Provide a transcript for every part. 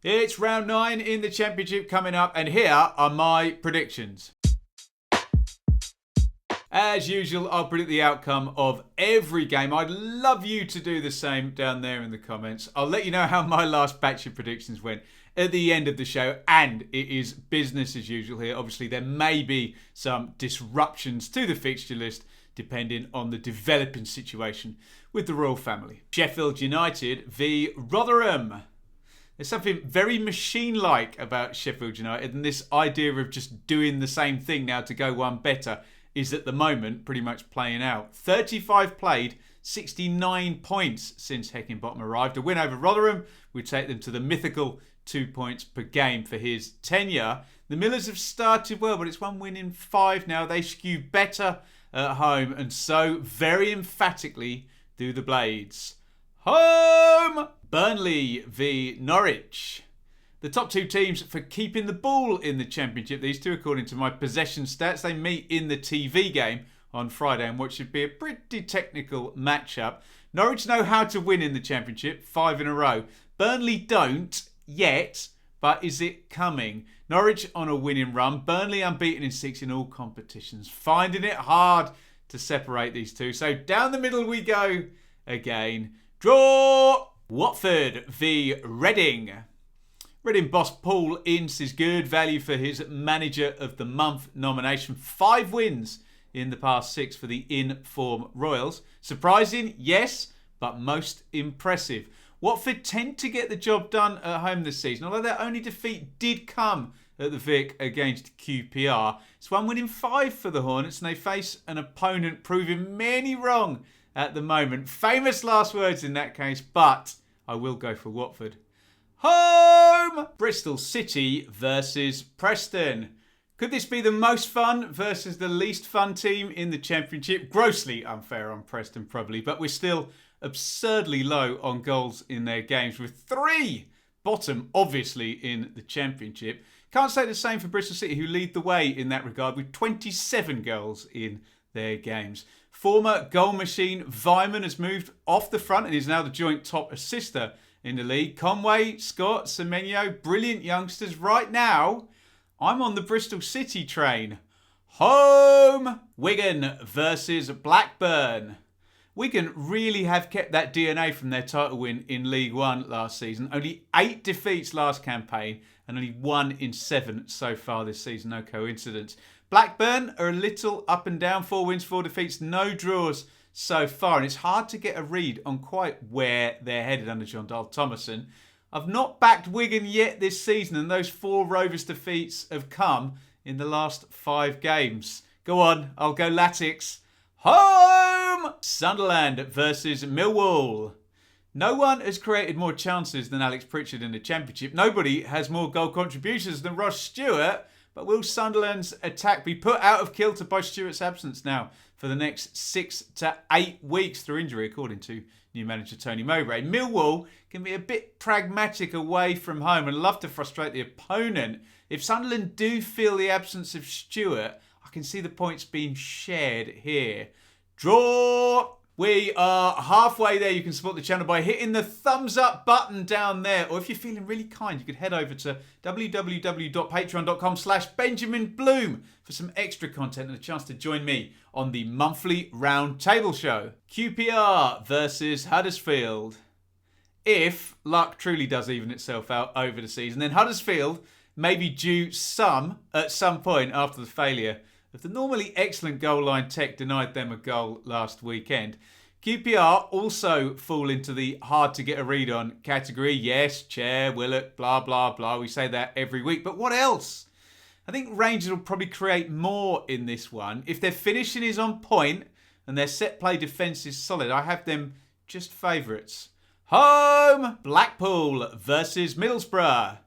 It's round 9 in the Championship coming up, and here are my predictions. As usual, I'll predict the outcome of every game. I'd love you to do the same down there in the comments. I'll let you know how my last batch of predictions went at the end of the show, and it is business as usual here. Obviously, there may be some disruptions to the fixture list depending on the developing situation with the royal family. Sheffield United v Rotherham. There's something very machine-like about Sheffield United, and this idea of just doing the same thing now to go one better is at the moment pretty much playing out. 35 played, 69 points since Heckingbottom arrived. A win over Rotherham would take them to the mythical 2 points per game for his tenure. The Millers have started well, but it's 1 win in 5 now. They skew better at home, and so very emphatically do the Blades. Home! Burnley v Norwich. The top 2 teams for keeping the ball in the Championship. These two, according to my possession stats, they meet in the TV game on Friday in what should be a pretty technical matchup. Norwich know how to win in the Championship, 5 in a row. Burnley don't yet, but is it coming? Norwich on a winning run. Burnley unbeaten in 6 in all competitions. Finding it hard to separate these two. So down the middle we go again. Draw! Watford v Reading. Reading boss Paul Ince is good value for his Manager of the Month nomination. 5 wins in the past 6 for the in-form Royals. Surprising? Yes, but most impressive. Watford tend to get the job done at home this season, although their only defeat did come at the Vic against QPR. It's 1 win in 5 for the Hornets, and they face an opponent proving many wrong at the moment. Famous last words in that case, but I will go for Watford. Home! Bristol City versus Preston. Could this be the most fun versus the least fun team in the Championship? Grossly unfair on Preston, probably, but we're still absurdly low on goals in their games, with 3 bottom, obviously, in the Championship. Can't say the same for Bristol City, who lead the way in that regard with 27 goals in their games. Former goal machine Vyman has moved off the front and is now the joint top assister in the league. Conway, Scott, Semenyo, brilliant youngsters. Right now, I'm on the Bristol City train. Home! Wigan versus Blackburn. Wigan really have kept that DNA from their title win in League One last season. Only 8 defeats last campaign and only 1 in 7 so far this season. No coincidence. Blackburn are a little up and down. 4 wins, 4 defeats, no draws so far. And it's hard to get a read on quite where they're headed under John Dahl Thomason. I've not backed Wigan yet this season, and those 4 Rovers defeats have come in the last 5 games. Go on, I'll go Latics. Home! Sunderland versus Millwall. No one has created more chances than Alex Pritchard in the Championship. Nobody has more goal contributions than Ross Stewart. But will Sunderland's attack be put out of kilter by Stewart's absence now for the next 6 to 8 weeks through injury, according to new manager Tony Mowbray? Millwall can be a bit pragmatic away from home and love to frustrate the opponent. If Sunderland do feel the absence of Stewart, I can see the points being shared here. Draw! We are halfway there. You can support the channel by hitting the thumbs up button down there. Or if you're feeling really kind, you could head over to www.patreon.com/BenjaminBloom for some extra content and a chance to join me on the monthly round table show. QPR versus Huddersfield. If luck truly does even itself out over the season, then Huddersfield may be due some at some point after the failure of the normally excellent goal line tech denied them a goal last weekend. QPR also fall into the hard to get a read on category. Yes, Chair, Willock, blah, blah, blah. We say that every week. But what else? I think Rangers will probably create more in this one. If their finishing is on point and their set play defence is solid, I have them just favourites. Home! Blackpool versus Middlesbrough.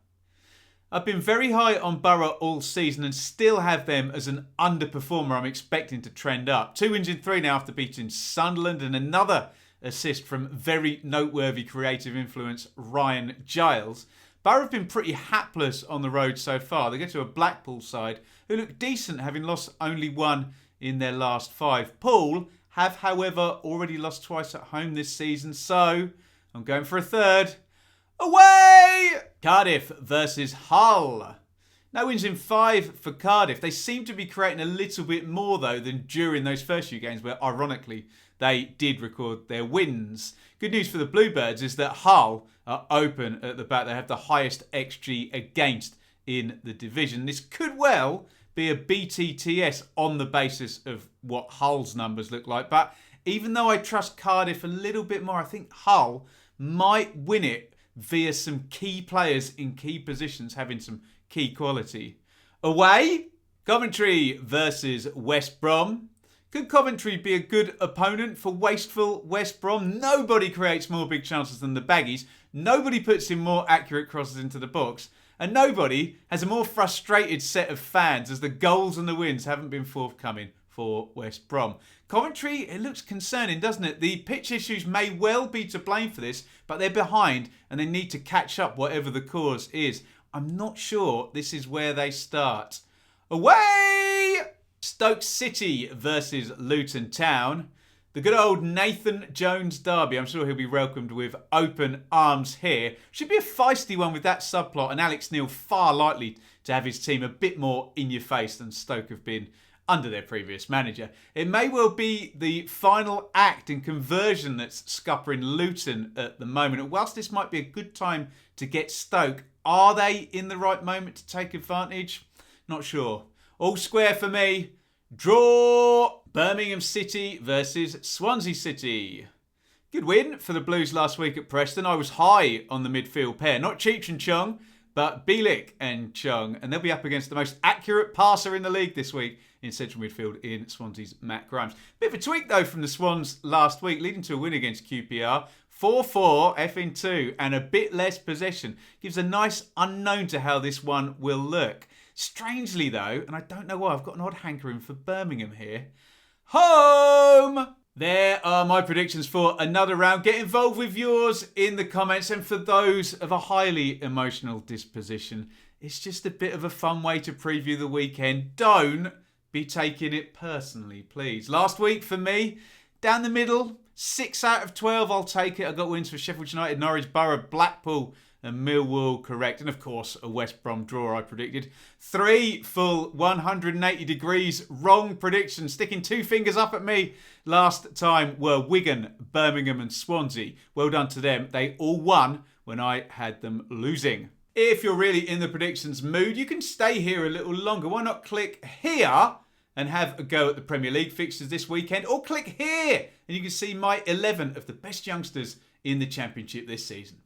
I've been very high on Borough all season and still have them as an underperformer I'm expecting to trend up. 2 wins in 3 now after beating Sunderland, and another assist from very noteworthy creative influence Ryan Giles. Borough have been pretty hapless on the road so far. They go to a Blackpool side who look decent, having lost only 1 in their last 5. Poole have, however, already lost twice at home this season, so I'm going for a third. Away! Cardiff versus Hull. No wins in 5 for Cardiff. They seem to be creating a little bit more, though, than during those first few games where, ironically, they did record their wins. Good news for the Bluebirds is that Hull are open at the back. They have the highest XG against in the division. This could well be a BTTS on the basis of what Hull's numbers look like. But even though I trust Cardiff a little bit more, I think Hull might win it via some key players in key positions having some key quality. Away, Coventry versus West Brom. Could Coventry be a good opponent for wasteful West Brom? Nobody creates more big chances than the Baggies. Nobody puts in more accurate crosses into the box. And nobody has a more frustrated set of fans as the goals and the wins haven't been forthcoming for West Brom. Coventry, it looks concerning, doesn't it? The pitch issues may well be to blame for this, but they're behind and they need to catch up whatever the cause is. I'm not sure this is where they start. Away! Stoke City versus Luton Town. The good old Nathan Jones derby. I'm sure he'll be welcomed with open arms here. Should be a feisty one with that subplot, and Alex Neil far likely to have his team a bit more in your face than Stoke have been under their previous manager. It may well be the final act and conversion that's scuppering Luton at the moment. And whilst this might be a good time to get Stoke, are they in the right moment to take advantage? Not sure. All square for me. Draw. Birmingham City versus Swansea City. Good win for the Blues last week at Preston. I was high on the midfield pair. Not Cheech and Chung, but Bielik and Chung. And they'll be up against the most accurate passer in the league this week in central midfield in Swansea's Matt Grimes. Bit of a tweak, though, from the Swans last week, leading to a win against QPR. 4-4, F2, and a bit less possession. Gives a nice unknown to how this one will look. Strangely, though, and I don't know why, I've got an odd hankering for Birmingham here. Home! There are my predictions for another round. Get involved with yours in the comments. And for those of a highly emotional disposition, it's just a bit of a fun way to preview the weekend. Don't be taking it personally, please. Last week for me, down the middle, 6 out of 12, I'll take it. I got wins for Sheffield United, Norwich, Borough, Blackpool and Millwall correct. And of course, a West Brom draw I predicted. 3 full 180 degrees wrong predictions. Sticking 2 fingers up at me last time were Wigan, Birmingham and Swansea. Well done to them. They all won when I had them losing. If you're really in the predictions mood, you can stay here a little longer. Why not click here and have a go at the Premier League fixtures this weekend? Or click here and you can see my 11 of the best youngsters in the Championship this season.